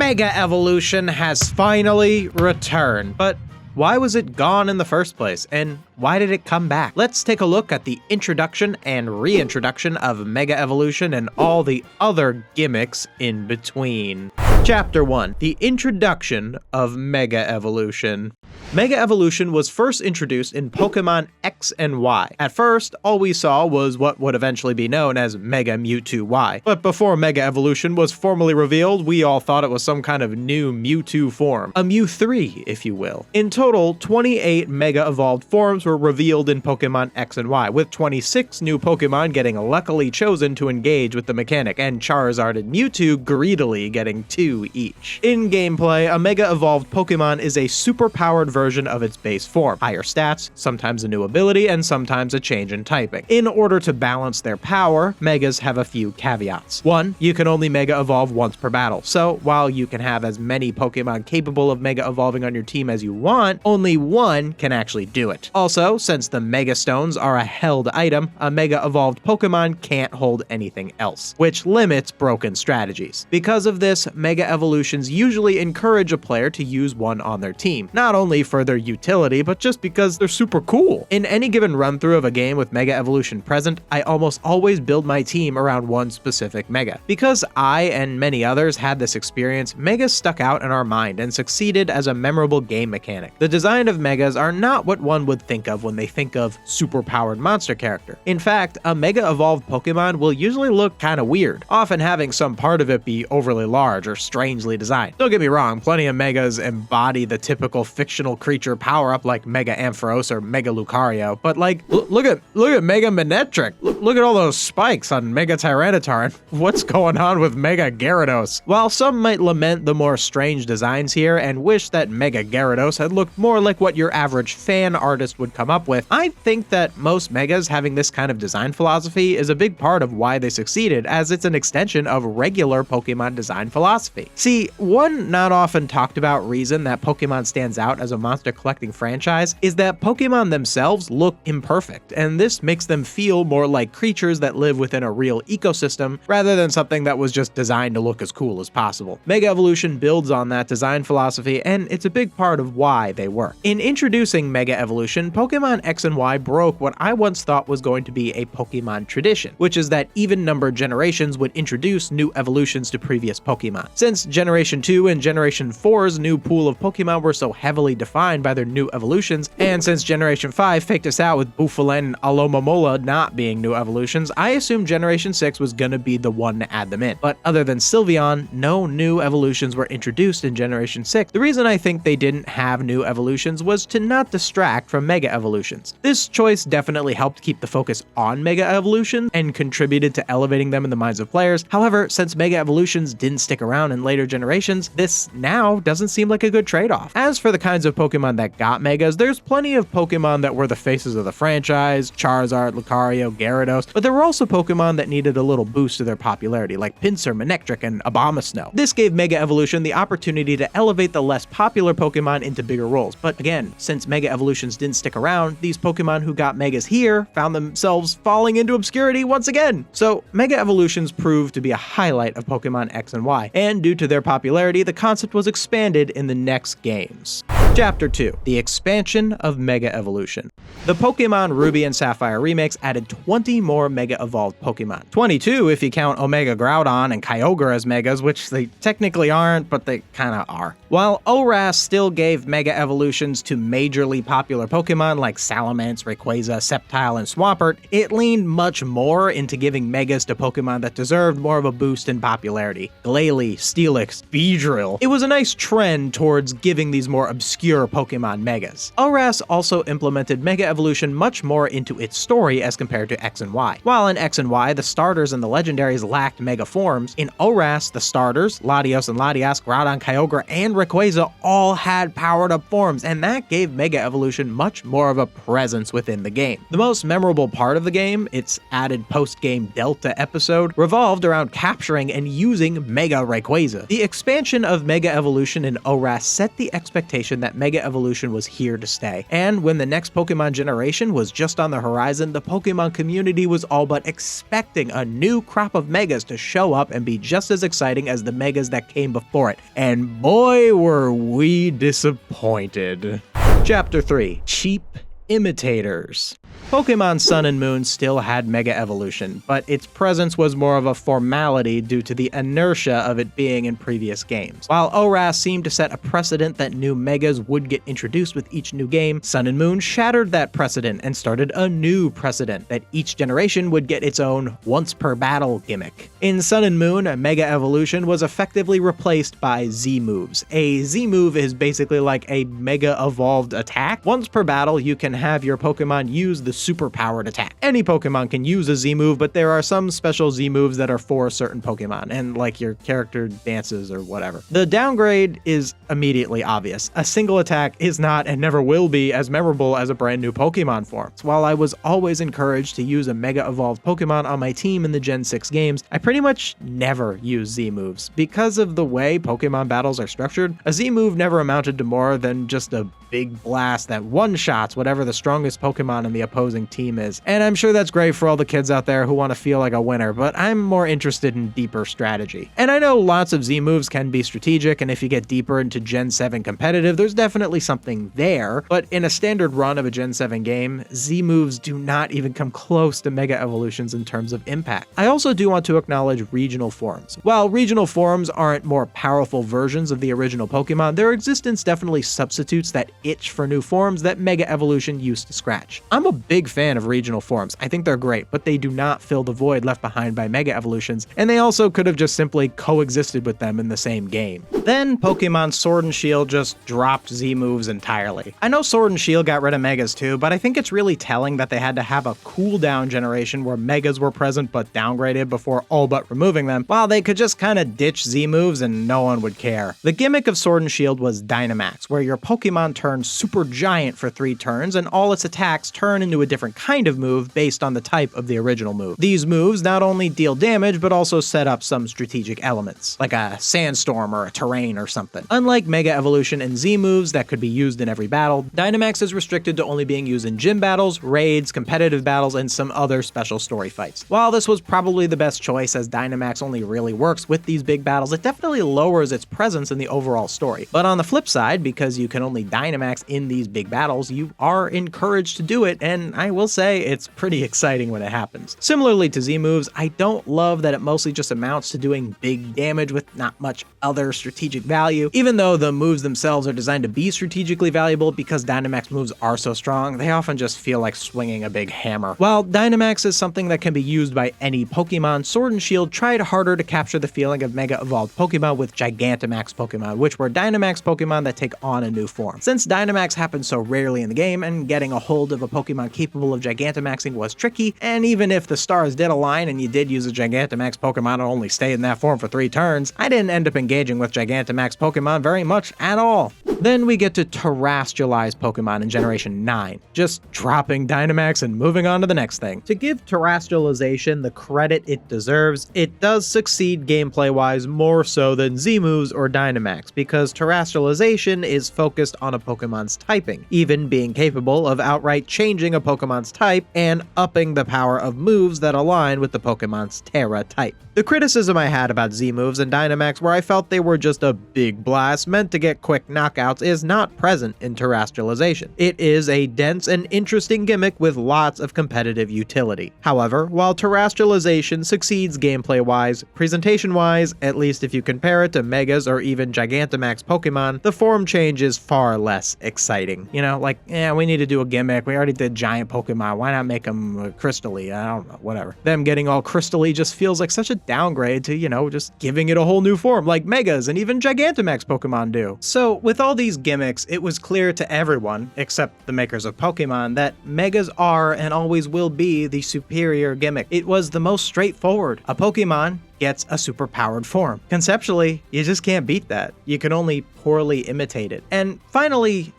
Mega Evolution has finally returned, but why was it gone in the first place, and why did it come back? Let's take a look at the introduction and reintroduction of Mega Evolution and all the other gimmicks in between. Chapter 1. The introduction of Mega Evolution. Mega Evolution was first introduced in Pokémon X and Y. At first, all we saw was what would eventually be known as Mega Mewtwo Y. But before Mega Evolution was formally revealed, we all thought it was some kind of new Mewtwo form. A Mew 3, if you will. In total, 28 Mega Evolved forms were revealed in Pokémon X and Y, with 26 new Pokémon getting luckily chosen to engage with the mechanic, and Charizard and Mewtwo greedily getting 2 each. In gameplay, a Mega Evolved Pokémon is a super-powered version of its base form. Higher stats, sometimes a new ability, and sometimes a change in typing. In order to balance their power, Megas have a few caveats. 1. You can only Mega Evolve once per battle, so while you can have as many Pokémon capable of Mega Evolving on your team as you want, only one can actually do it. Also, since the Mega Stones are a held item, a Mega Evolved Pokémon can't hold anything else, which limits broken strategies. Because of this, Mega Evolutions usually encourage a player to use one on their team, not only for their utility, but just because they're super cool. In any given run-through of a game with Mega Evolution present, I almost always build my team around one specific Mega. Because I and many others had this experience, Megas stuck out in our mind and succeeded as a memorable game mechanic. The design of Megas are not what one would think of when they think of super-powered monster character. In fact, a Mega Evolved Pokémon will usually look kinda weird, often having some part of it be overly large or strangely designed. Don't get me wrong, plenty of Megas embody the typical fictional creature power-up like Mega Ampharos or Mega Lucario, but like, look at Mega Manectric. Look at all those spikes on Mega Tyranitar, and what's going on with Mega Gyarados? While some might lament the more strange designs here and wish that Mega Gyarados had looked more like what your average fan artist would come up with, I think that most Megas having this kind of design philosophy is a big part of why they succeeded, as it's an extension of regular Pokemon design philosophy. See, one not often talked about reason that Pokemon stands out as a monster collecting franchise is that Pokemon themselves look imperfect, and this makes them feel more like creatures that live within a real ecosystem rather than something that was just designed to look as cool as possible. Mega Evolution builds on that design philosophy, and it's a big part of why they work. In introducing Mega Evolution, Pokemon X and Y broke what I once thought was going to be a Pokemon tradition, which is that even-numbered generations would introduce new evolutions to previous Pokemon. Since Generation 2 and Generation 4's new pool of Pokemon were so heavily defined by their new evolutions, and since Generation 5 faked us out with Bouffalant and Alomomola not being new evolutions, I assumed Generation 6 was gonna be the one to add them in. But other than Sylveon, no new evolutions were introduced in Generation 6. The reason I think they didn't have new evolutions was to not distract from Mega Evolutions. This choice definitely helped keep the focus on Mega Evolution and contributed to elevating them in the minds of players. However, since Mega Evolutions didn't stick around in later generations, this now doesn't seem like a good trade-off. As for the kinds of Pokemon that got Megas, there's plenty of Pokemon that were the faces of the franchise, Charizard, Lucario, Gyarados, but there were also Pokemon that needed a little boost to their popularity, like Pinsir, Manectric, and Abomasnow. This gave Mega Evolution the opportunity to elevate the less popular Pokemon into bigger roles, but again, since Mega Evolutions didn't stick around, these Pokemon who got Megas here found themselves falling into obscurity once again. So Mega Evolutions proved to be a highlight of Pokemon X and Y, and due to their popularity, the concept was expanded in the next games. Chapter 2. The expansion of Mega Evolution. The Pokémon Ruby and Sapphire remakes added 20 more Mega Evolved Pokémon. 22 if you count Omega Groudon and Kyogre as Megas, which they technically aren't, but they kinda are. While ORAS still gave Mega Evolutions to majorly popular Pokémon like Salamence, Rayquaza, Sceptile, and Swampert, it leaned much more into giving Megas to Pokémon that deserved more of a boost in popularity. Glalie, Steelix, Beedrill. It was a nice trend towards giving these more obscure Pokémon Megas. ORAS also implemented Mega Evolution much more into its story as compared to X and Y. While in X and Y, the starters and the legendaries lacked Mega forms, in ORAS, the starters, Latios and Latias, Groudon, Kyogre, and Rayquaza all had powered-up forms, and that gave Mega Evolution much more of a presence within the game. The most memorable part of the game, its added post-game Delta episode, revolved around capturing and using Mega Rayquaza. The expansion of Mega Evolution in ORAS set the expectation that that Mega Evolution was here to stay. And when the next Pokemon generation was just on the horizon, the Pokemon community was all but expecting a new crop of Megas to show up and be just as exciting as the Megas that came before it. And boy, were we disappointed. Chapter 3. Cheap Imitators. Pokemon Sun and Moon still had Mega Evolution, but its presence was more of a formality due to the inertia of it being in previous games. While ORAS seemed to set a precedent that new Megas would get introduced with each new game, Sun and Moon shattered that precedent and started a new precedent that each generation would get its own once-per-battle gimmick. In Sun and Moon, Mega Evolution was effectively replaced by Z-moves. A Z-move is basically like a Mega Evolved attack. Once per battle, you can have your Pokemon use the super-powered attack. Any Pokemon can use a Z-move, but there are some special Z-moves that are for certain Pokemon, and like your character dances or whatever. The downgrade is immediately obvious. A single attack is not and never will be as memorable as a brand new Pokemon form. So while I was always encouraged to use a Mega Evolved Pokemon on my team in the Gen 6 games, I pretty much never use Z-moves. Because of the way Pokemon battles are structured, a Z-move never amounted to more than just a big blast that one-shots whatever the strongest Pokemon in the opposing team is. And I'm sure that's great for all the kids out there who want to feel like a winner, but I'm more interested in deeper strategy. And I know lots of Z-moves can be strategic, and if you get deeper into Gen 7 competitive, there's definitely something there, but in a standard run of a Gen 7 game, Z-moves do not even come close to Mega Evolutions in terms of impact. I also do want to acknowledge regional forms. While regional forms aren't more powerful versions of the original Pokemon, their existence definitely substitutes that itch for new forms that Mega Evolution used to scratch. I'm a big fan of regional forms. I think they're great, but they do not fill the void left behind by Mega Evolutions, and they also could have just simply coexisted with them in the same game. Then Pokemon Sword and Shield just dropped Z-moves entirely. I know Sword and Shield got rid of Megas too, but I think it's really telling that they had to have a cooldown generation where Megas were present but downgraded before all but removing them, while they could just kinda ditch Z-moves and no one would care. The gimmick of Sword and Shield was Dynamax, where your Pokemon turns super giant for 3 turns and all its attacks turn into a different kind of move based on the type of the original move. These moves not only deal damage but also set up some strategic elements, like a sandstorm or a terrain or something. Unlike Mega Evolution and Z moves that could be used in every battle, Dynamax is restricted to only being used in gym battles, raids, competitive battles, and some other special story fights. While this was probably the best choice as Dynamax only really works with these big battles, it definitely lowers its presence in the overall story. But on the flip side, because you can only Dynamax in these big battles, you are encouraged to do it, and I will say it's pretty exciting when it happens. Similarly to Z-moves, I don't love that it mostly just amounts to doing big damage with not much other strategic value. Even though the moves themselves are designed to be strategically valuable because Dynamax moves are so strong, they often just feel like swinging a big hammer. While Dynamax is something that can be used by any Pokemon, Sword and Shield tried harder to capture the feeling of Mega Evolved Pokemon with Gigantamax Pokemon, which were Dynamax Pokemon that take on a new form. Since Dynamax happens so rarely in the game, and getting a hold of a Pokemon capable of Gigantamaxing was tricky, and even if the stars did align and you did use a Gigantamax Pokemon and only stay in that form for 3 turns, I didn't end up engaging with Gigantamax Pokemon very much at all. Then we get to terrestrialized Pokemon in Generation 9, just dropping Dynamax and moving on to the next thing. To give terrestrialization the credit it deserves, it does succeed gameplay-wise more so than Z-moves or Dynamax, because terrestrialization is focused on a Pokemon's typing, even being capable of outright changing a Pokemon's type and upping the power of moves that align with the Pokemon's Terra type. The criticism I had about Z-moves and Dynamax, where I felt they were just a big blast meant to get quick knockouts, is not present in terrestrialization. It is a dense and interesting gimmick with lots of competitive utility. However, while terrestrialization succeeds gameplay-wise, presentation-wise, at least if you compare it to Megas or even Gigantamax Pokemon, the form change is far less exciting. You know, like, we need to do a gimmick, we already did giant Pokemon, why not make them crystally? I don't know, whatever. Them getting all crystally just feels like such a downgrade to, just giving it a whole new form like Megas and even Gigantamax Pokemon do. So with all these gimmicks, it was clear to everyone, except the makers of Pokemon, that Megas are and always will be the superior gimmick. It was the most straightforward. A Pokemon gets a super-powered form. Conceptually, you just can't beat that. You can only poorly imitate it. And finally,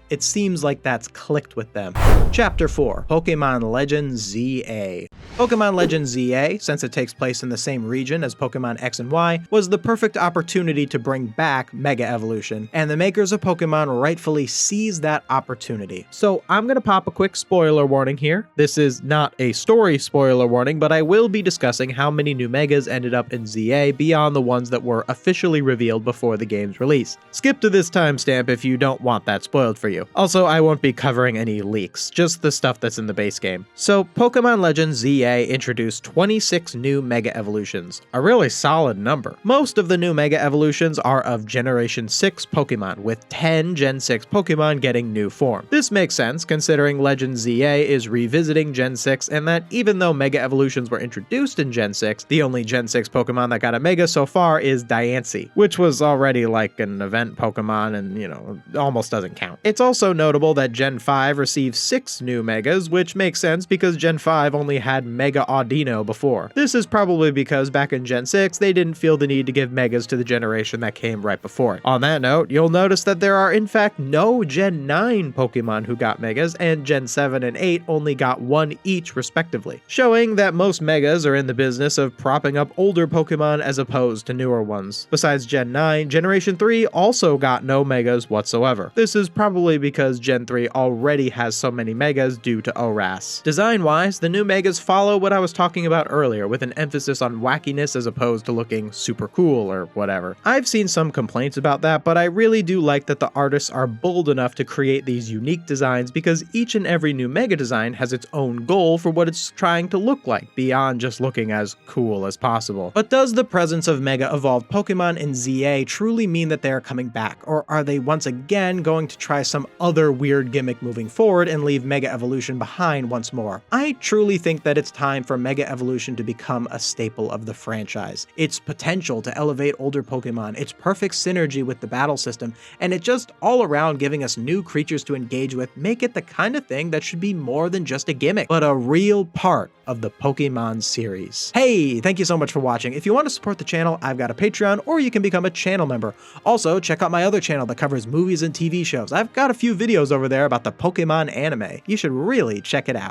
it seems like that's clicked with them. Chapter 4, Pokémon Legends Z-A. Pokémon Legends Z-A, since it takes place in the same region as Pokémon X and Y, was the perfect opportunity to bring back Mega Evolution, and the makers of Pokémon rightfully seized that opportunity. So I'm gonna pop a quick spoiler warning here. This is not a story spoiler warning, but I will be discussing how many new Megas ended up in Z-A beyond the ones that were officially revealed before the game's release. Skip to this timestamp if you don't want that spoiled for you. Also, I won't be covering any leaks, just the stuff that's in the base game. So, Pokémon Legends Z-A introduced 26 new Mega Evolutions, a really solid number. Most of the new Mega Evolutions are of Generation 6 Pokémon, with 10 Gen 6 Pokémon getting new form. This makes sense considering Legends Z-A is revisiting Gen 6, and that even though Mega Evolutions were introduced in Gen 6, the only Gen 6 Pokemon that got a Mega so far is Diancie, which was already like an event Pokemon and, almost doesn't count. It's also notable that Gen 5 received 6 new Megas, which makes sense because Gen 5 only had Mega Audino before. This is probably because back in Gen 6, they didn't feel the need to give Megas to the generation that came right before it. On that note, you'll notice that there are in fact no Gen 9 Pokemon who got Megas, and Gen 7 and 8 only got 1 each respectively, showing that most Megas are in the business of propping up older Pokemon as opposed to newer ones. Besides Gen 9, Generation 3 also got no Megas whatsoever. This is probably because Gen 3 already has so many Megas due to ORAS. Design-wise, the new Megas follow what I was talking about earlier, with an emphasis on wackiness as opposed to looking super cool or whatever. I've seen some complaints about that, but I really do like that the artists are bold enough to create these unique designs because each and every new Mega design has its own goal for what it's trying to look like, beyond just looking as cool as possible. But does the presence of Mega Evolved Pokemon in Z-A truly mean that they are coming back, or are they once again going to try some other weird gimmick moving forward and leave Mega Evolution behind once more? I truly think that it's time for Mega Evolution to become a staple of the franchise. Its potential to elevate older Pokemon, its perfect synergy with the battle system, and it just all around giving us new creatures to engage with make it the kind of thing that should be more than just a gimmick, but a real part of the Pokemon series. Hey, thank you so much for watching. If you want to support the channel, I've got a Patreon, or you can become a channel member. Also, check out my other channel that covers movies and TV shows. I've got a few videos over there about the Pokemon anime. You should really check it out.